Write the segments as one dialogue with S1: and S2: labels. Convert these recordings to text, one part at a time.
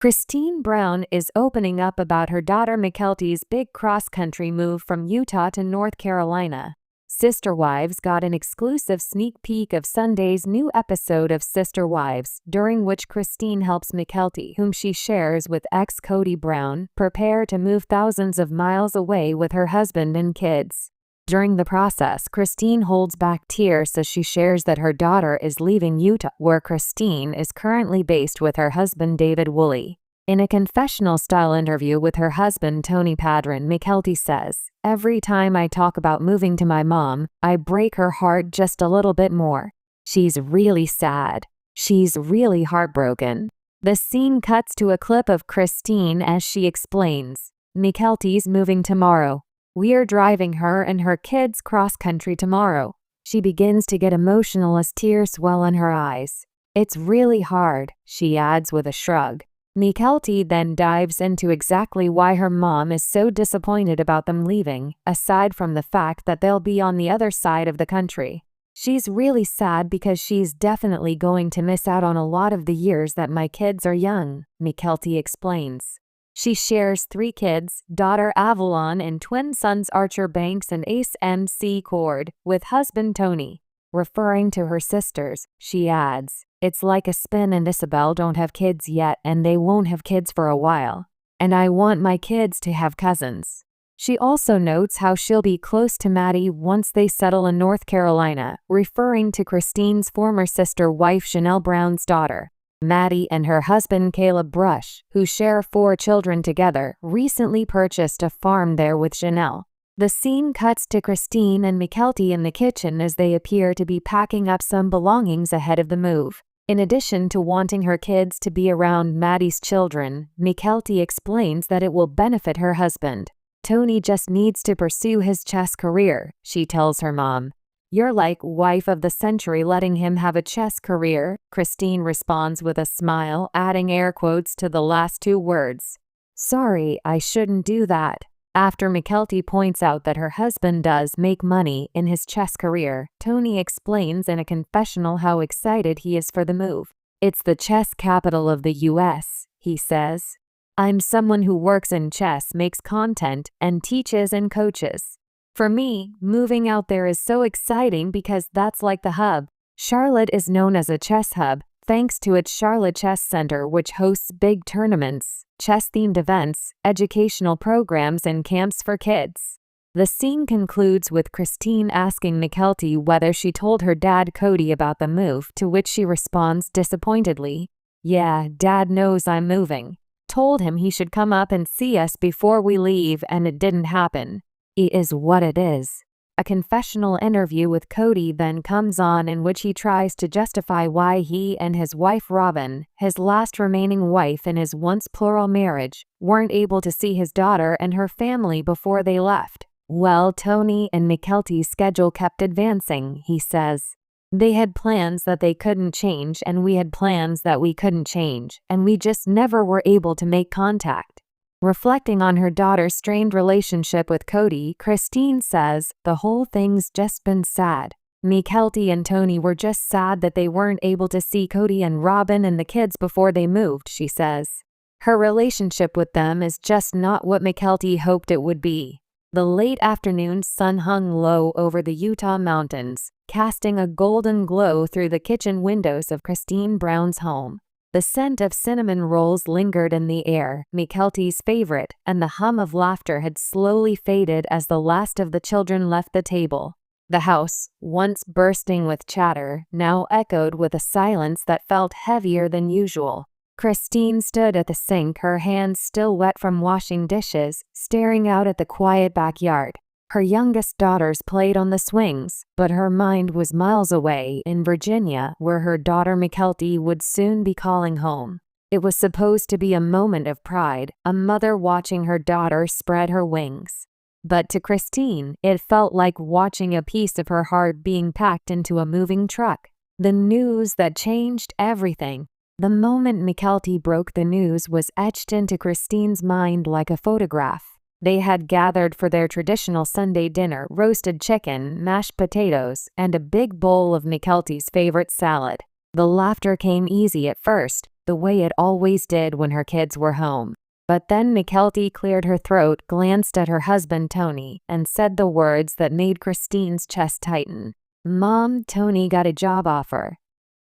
S1: Christine Brown is opening up about her daughter Mykelti's big cross-country move from Utah to North Carolina. Sister Wives got an exclusive sneak peek of Sunday's new episode of Sister Wives, during which Christine helps Mykelti, whom she shares with ex-Kody Brown, prepare to move thousands of miles away with her husband and kids. During the process, Christine holds back tears as she shares that her daughter is leaving Utah, where Christine is currently based with her husband David Woolley. In a confessional-style interview with her husband Tony Padron, Mykelti says, "Every time I talk about moving to my mom, I break her heart just a little bit more. She's really sad. She's really heartbroken." The scene cuts to a clip of Christine as she explains, "Mykelti's moving tomorrow. We're driving her and her kids cross-country tomorrow." She begins to get emotional as tears well in her eyes. "It's really hard," she adds with a shrug. Mykelti then dives into exactly why her mom is so disappointed about them leaving, aside from the fact that they'll be on the other side of the country. "She's really sad because she's definitely going to miss out on a lot of the years that my kids are young," Mykelti explains. She shares 3 kids, daughter Avalon and twin sons Archer Banks and Ace MC Cord, with husband Tony. Referring to her sisters, she adds, "It's like a spin and Isabel don't have kids yet and they won't have kids for a while. And I want my kids to have cousins." She also notes how she'll be close to Maddie once they settle in North Carolina, referring to Christine's former sister wife Chanel Brown's daughter. Maddie and her husband Caleb Brush, who share 4 children together, recently purchased a farm there with Chanel. The scene cuts to Christine and Mykelti in the kitchen as they appear to be packing up some belongings ahead of the move. In addition to wanting her kids to be around Maddie's children, Mykelti explains that it will benefit her husband. "Tony just needs to pursue his chess career," she tells her mom. "You're like wife of the century letting him have a chess career," Christine responds with a smile, adding air quotes to the last 2 words. "Sorry, I shouldn't do that." After Mykelti points out that her husband does make money in his chess career, Tony explains in a confessional how excited he is for the move. "It's the chess capital of the US, he says. "I'm someone who works in chess, makes content, and teaches and coaches. For me, moving out there is so exciting because that's like the hub. Charlotte is known as a chess hub, thanks to its Charlotte Chess Center, which hosts big tournaments, chess-themed events, educational programs, and camps for kids." The scene concludes with Christine asking Mykelti whether she told her dad Kody about the move, to which she responds disappointedly, "Yeah, Dad knows I'm moving. Told him he should come up and see us before we leave and it didn't happen. It is what it is." A confessional interview with Kody then comes on in which he tries to justify why he and his wife Robin, his last remaining wife in his once plural marriage, weren't able to see his daughter and her family before they left. "Well, Tony and Mykelti's schedule kept advancing," he says. "They had plans that they couldn't change and we had plans that we couldn't change, and we just never were able to make contact." Reflecting on her daughter's strained relationship with Kody, Christine says, "The whole thing's just been sad. Mykelti and Tony were just sad that they weren't able to see Kody and Robin and the kids before they moved," she says. "Her relationship with them is just not what Mykelti hoped it would be." The late afternoon sun hung low over the Utah mountains, casting a golden glow through the kitchen windows of Christine Brown's home. The scent of cinnamon rolls lingered in the air, Mykelti's favorite, and the hum of laughter had slowly faded as the last of the children left the table. The house, once bursting with chatter, now echoed with a silence that felt heavier than usual. Christine stood at the sink, her hands still wet from washing dishes, staring out at the quiet backyard. Her youngest daughters played on the swings, but her mind was miles away in Virginia, where her daughter Mykelti would soon be calling home. It was supposed to be a moment of pride, a mother watching her daughter spread her wings. But to Christine, it felt like watching a piece of her heart being packed into a moving truck. The news that changed everything. The moment Mykelti broke the news was etched into Christine's mind like a photograph. They had gathered for their traditional Sunday dinner: roasted chicken, mashed potatoes, and a big bowl of Mykelti's favorite salad. The laughter came easy at first, the way it always did when her kids were home. But then Mykelti cleared her throat, glanced at her husband Tony, and said the words that made Christine's chest tighten. "Mom, Tony got a job offer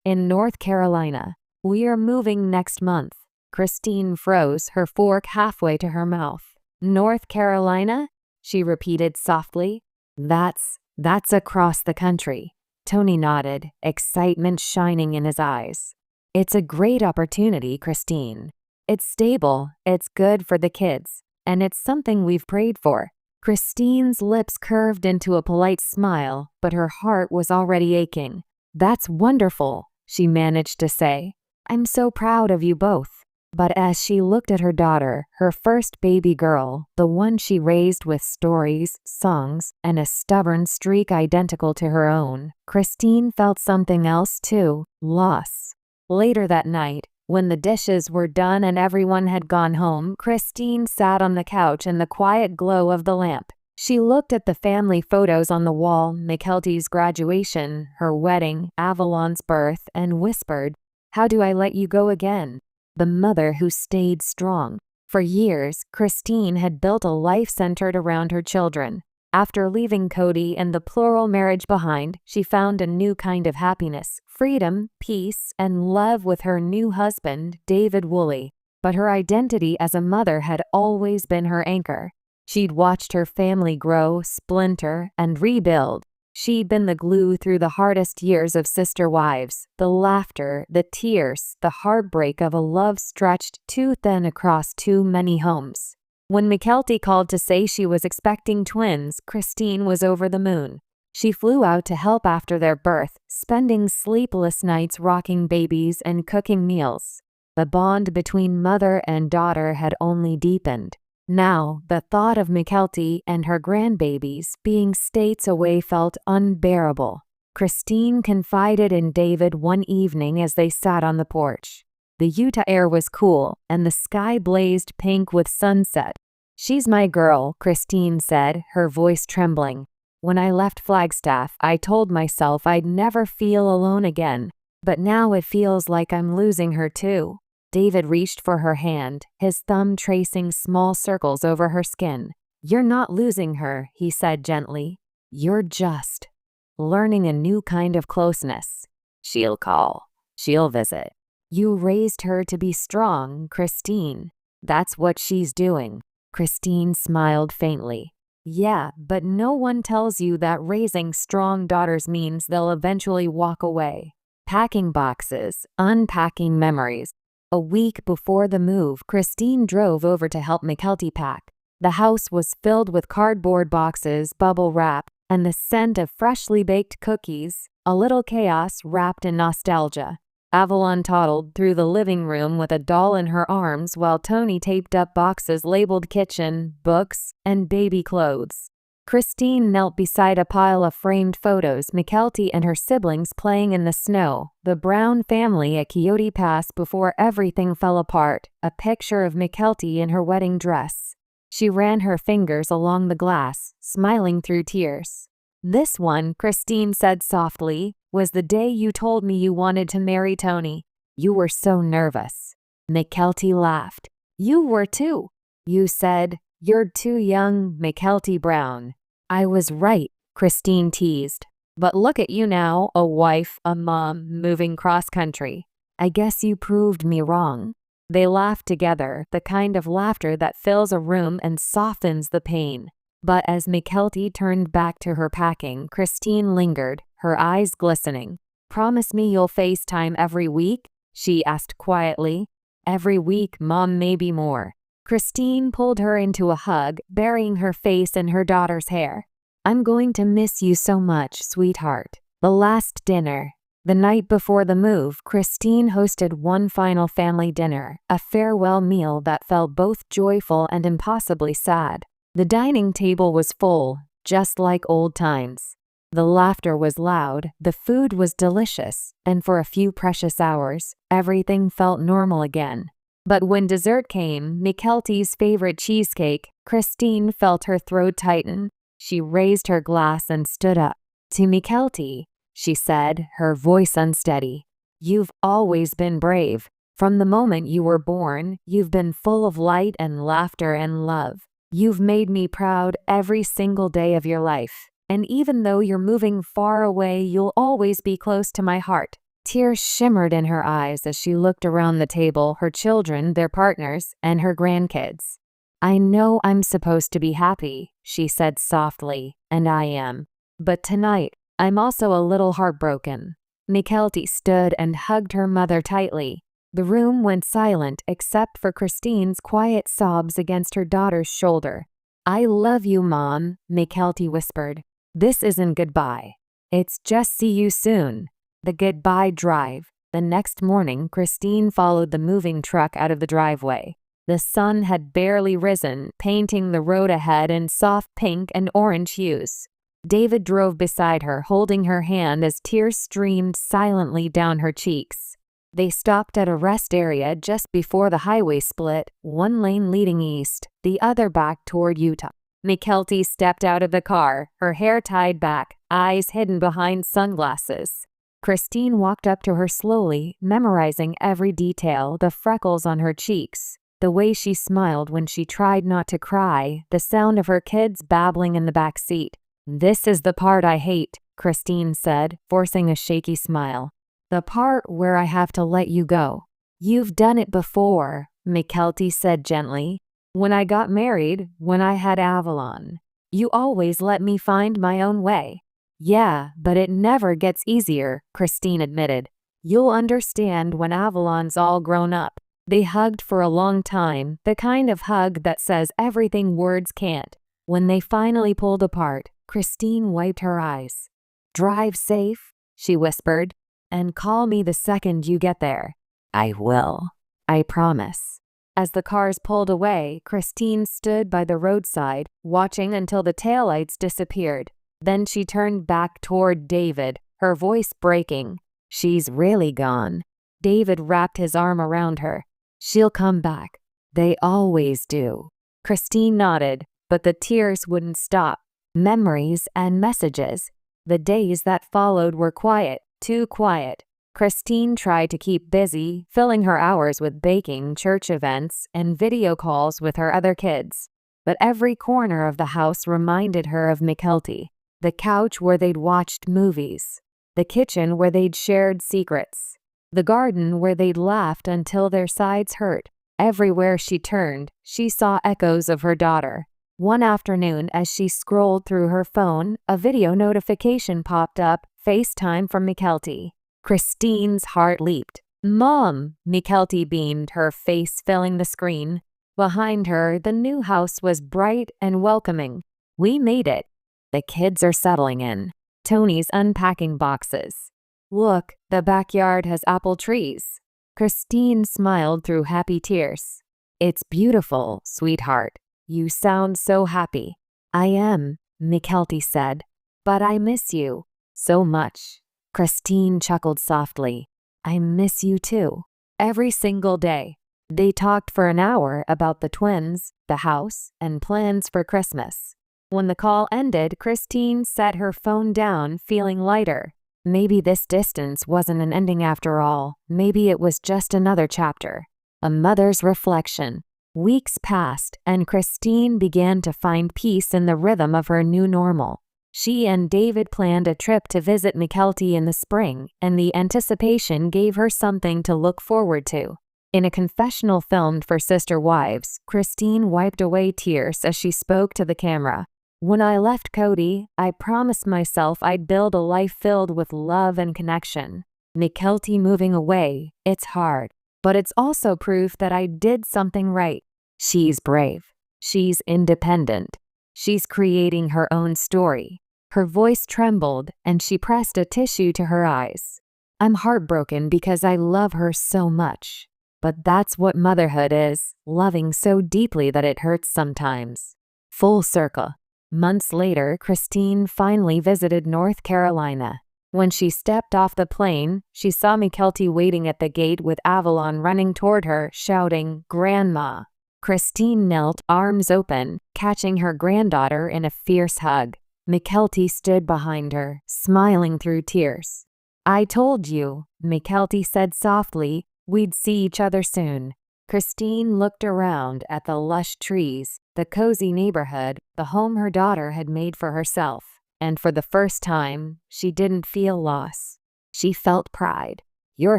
S1: in North Carolina. We're moving next month." Christine froze, her fork halfway to her mouth. "North Carolina?" she repeated softly. That's across the country." Tony nodded, excitement shining in his eyes. "It's a great opportunity, Christine. It's stable, it's good for the kids, and it's something we've prayed for." Christine's lips curved into a polite smile, but her heart was already aching. "That's wonderful," she managed to say. "I'm so proud of you both." But as she looked at her daughter, her first baby girl, the one she raised with stories, songs, and a stubborn streak identical to her own, Christine felt something else too: loss. Later that night, when the dishes were done and everyone had gone home, Christine sat on the couch in the quiet glow of the lamp. She looked at the family photos on the wall, Mykelti's graduation, her wedding, Avalon's birth, and whispered, "How do I let you go again?" The mother who stayed strong. For years, Christine had built a life centered around her children. After leaving Cody and the plural marriage behind, she found a new kind of happiness, freedom, peace, and love with her new husband, David Woolley. But her identity as a mother had always been her anchor. She'd watched her family grow, splinter, and rebuild. She'd been the glue through the hardest years of sister wives, the laughter, the tears, the heartbreak of a love stretched too thin across too many homes. When Mykelti called to say she was expecting twins, Christine was over the moon. She flew out to help after their birth, spending sleepless nights rocking babies and cooking meals. The bond between mother and daughter had only deepened. Now, the thought of Mykelti and her grandbabies being states away felt unbearable. Christine confided in David one evening as they sat on the porch. The Utah air was cool, and the sky blazed pink with sunset. "She's my girl," Christine said, her voice trembling. "When I left Flagstaff, I told myself I'd never feel alone again. But now it feels like I'm losing her too." David reached for her hand, his thumb tracing small circles over her skin. "You're not losing her," he said gently. "You're just learning a new kind of closeness. She'll call. She'll visit. You raised her to be strong, Christine. That's what she's doing." Christine smiled faintly. "Yeah, but no one tells you that raising strong daughters means they'll eventually walk away." Packing boxes, unpacking memories. A week before the move, Christine drove over to help Mykelti pack. The house was filled with cardboard boxes, bubble wrap, and the scent of freshly baked cookies, a little chaos wrapped in nostalgia. Avalon toddled through the living room with a doll in her arms while Tony taped up boxes labeled kitchen, books, and baby clothes. Christine knelt beside a pile of framed photos, Mykelti and her siblings playing in the snow, the Brown family at Coyote Pass before everything fell apart, a picture of Mykelti in her wedding dress. She ran her fingers along the glass, smiling through tears. "This one," Christine said softly, "was the day you told me you wanted to marry Tony. You were so nervous." Mykelti laughed. "You were too. You said, 'You're too young, Mykelti Brown.'" "I was right," Christine teased. "But look at you now, a wife, a mom, moving cross-country. I guess you proved me wrong." They laughed together, the kind of laughter that fills a room and softens the pain. But as Mykelti turned back to her packing, Christine lingered, her eyes glistening. "Promise me you'll FaceTime every week?" she asked quietly. "Every week, Mom, maybe more." Christine pulled her into a hug, burying her face in her daughter's hair. "I'm going to miss you so much, sweetheart." The last dinner. The night before the move, Christine hosted one final family dinner, a farewell meal that felt both joyful and impossibly sad. The dining table was full, just like old times. The laughter was loud, the food was delicious, and for a few precious hours, everything felt normal again. But when dessert came, Mykelti's favorite cheesecake, Christine felt her throat tighten. She raised her glass and stood up. "To Mykelti," she said, her voice unsteady. "You've always been brave. From the moment you were born, you've been full of light and laughter and love. You've made me proud every single day of your life. And even though you're moving far away, you'll always be close to my heart." Tears shimmered in her eyes as she looked around the table, her children, their partners, and her grandkids. "I know I'm supposed to be happy," she said softly, "and I am. But tonight, I'm also a little heartbroken." Mykelti stood and hugged her mother tightly. The room went silent except for Christine's quiet sobs against her daughter's shoulder. "I love you, Mom," Mykelti whispered. "This isn't goodbye. It's just see you soon." The goodbye drive. The next morning, Christine followed the moving truck out of the driveway. The sun had barely risen, painting the road ahead in soft pink and orange hues. David drove beside her, holding her hand as tears streamed silently down her cheeks. They stopped at a rest area just before the highway split, one lane leading east, the other back toward Utah. Mykelti stepped out of the car, her hair tied back, eyes hidden behind sunglasses. Christine walked up to her slowly, memorizing every detail, the freckles on her cheeks, the way she smiled when she tried not to cry, the sound of her kids babbling in the back seat. "This is the part I hate," Christine said, forcing a shaky smile. "The part where I have to let you go." "You've done it before," Mykelti said gently. "When I got married, when I had Avalon. You always let me find my own way." "Yeah, but it never gets easier," Christine admitted. "You'll understand when Avalon's all grown up." They hugged for a long time, the kind of hug that says everything words can't. When they finally pulled apart, Christine wiped her eyes. "Drive safe," she whispered, "and call me the second you get there." "I will. I promise." As the cars pulled away, Christine stood by the roadside, watching until the taillights disappeared. Then she turned back toward David, her voice breaking. "She's really gone." David wrapped his arm around her. "She'll come back. They always do." Christine nodded, but the tears wouldn't stop. Memories and messages. The days that followed were quiet, too quiet. Christine tried to keep busy, filling her hours with baking, church events, and video calls with her other kids. But every corner of the house reminded her of Mykelti. The couch where they'd watched movies. The kitchen where they'd shared secrets. The garden where they'd laughed until their sides hurt. Everywhere she turned, she saw echoes of her daughter. One afternoon, as she scrolled through her phone, a video notification popped up, FaceTime from Mykelti. Christine's heart leaped. "Mom!" Mykelti beamed, her face filling the screen. Behind her, the new house was bright and welcoming. "We made it. The kids are settling in." Tony's unpacking boxes. "Look, the backyard has apple trees." Christine smiled through happy tears. "It's beautiful, sweetheart. You sound so happy." "I am," Mykelti said. "But I miss you so much." Christine chuckled softly. "I miss you too." Every single day. They talked for an hour about the twins, the house, and plans for Christmas. When the call ended, Christine set her phone down, feeling lighter. Maybe this distance wasn't an ending after all. Maybe it was just another chapter. A mother's reflection. Weeks passed, and Christine began to find peace in the rhythm of her new normal. She and David planned a trip to visit Mykelti in the spring, and the anticipation gave her something to look forward to. In a confessional filmed for Sister Wives, Christine wiped away tears as she spoke to the camera. "When I left Cody, I promised myself I'd build a life filled with love and connection. Mykelti moving away, it's hard, but it's also proof that I did something right. She's brave. She's independent. She's creating her own story." Her voice trembled, and she pressed a tissue to her eyes. "I'm heartbroken because I love her so much. But that's what motherhood is, loving so deeply that it hurts sometimes." Full circle. Months later, Christine finally visited North Carolina. When she stepped off the plane, she saw Mykelti waiting at the gate with Avalon running toward her, shouting, "Grandma." Christine knelt, arms open, catching her granddaughter in a fierce hug. Mykelti stood behind her, smiling through tears. "I told you," Mykelti said softly, we'd see each other soon. Christine looked around at the lush trees, the cozy neighborhood, the home her daughter had made for herself. And for the first time, she didn't feel loss. She felt pride. "You're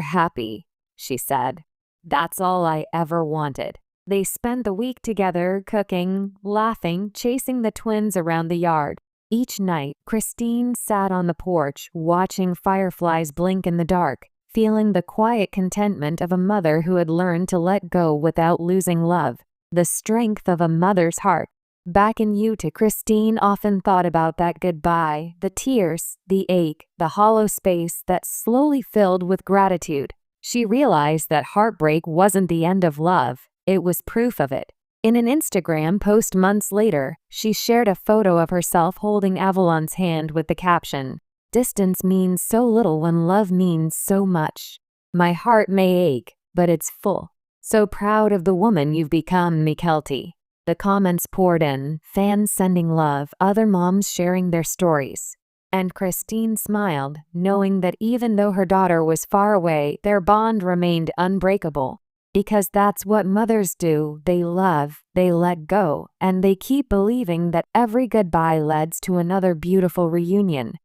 S1: happy," she said. "That's all I ever wanted." They spent the week together, cooking, laughing, chasing the twins around the yard. Each night, Christine sat on the porch, watching fireflies blink in the dark, feeling the quiet contentment of a mother who had learned to let go without losing love, the strength of a mother's heart. Back in Utah, Christine often thought about that goodbye, the tears, the ache, the hollow space that slowly filled with gratitude. She realized that heartbreak wasn't the end of love, it was proof of it. In an Instagram post months later, she shared a photo of herself holding Avalon's hand with the caption, "Distance means so little when love means so much. My heart may ache, but it's full. So proud of the woman you've become, Mykelti." The comments poured in, fans sending love, other moms sharing their stories. And Christine smiled, knowing that even though her daughter was far away, their bond remained unbreakable. Because that's what mothers do. They love, they let go, and they keep believing that every goodbye leads to another beautiful reunion.